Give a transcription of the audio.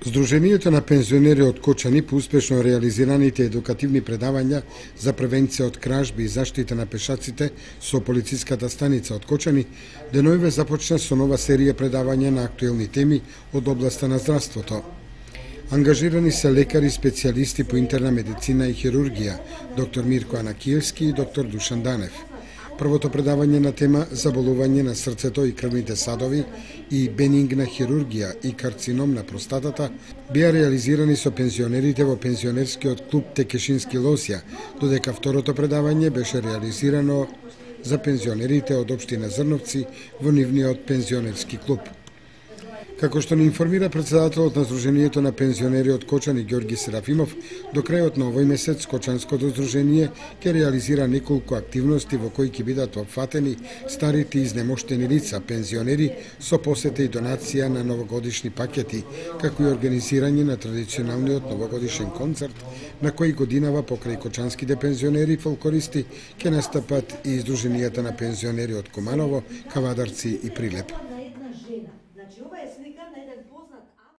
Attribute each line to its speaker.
Speaker 1: Здруженијето на пензионери од Кочани по успешно реализираните едукативни предавања за превенција од кражби и заштита на пешаците со полициската станица од Кочани денојве започна со нова серија предавања на актуелни теми од областа на здравството. Ангажирани се лекари специјалисти по интерна медицина и хирургија, доктор Мирко Анакиевски и доктор Душан Данев. Првото предавање на тема заболување на срцето и крвните садови и бенигна хирургија и карцином на простатата беа реализирани со пензионерите во пензионерскиот клуб Текешински Лосја, додека второто предавање беше реализирано за пензионерите од општина Зрновци во нивниот пензионерски клуб. Како што ни информира председателот на Здруженијето на пензионери од Кочани Ѓорги Серафимов, до крајот на овој месец Кочанското здружение ќе реализира неколку активности во кои ќе бидат опфатени старите и изнемоштени лица, пензионери со посета и донација на новогодишни пакети, како и организирање на традиционалниот новогодишен концерт, на кој годинава покрај кочанските пензионери и фолклористи ќе настапат и Здруженијата на пензионери од Куманово, Кавадарци и Прилеп.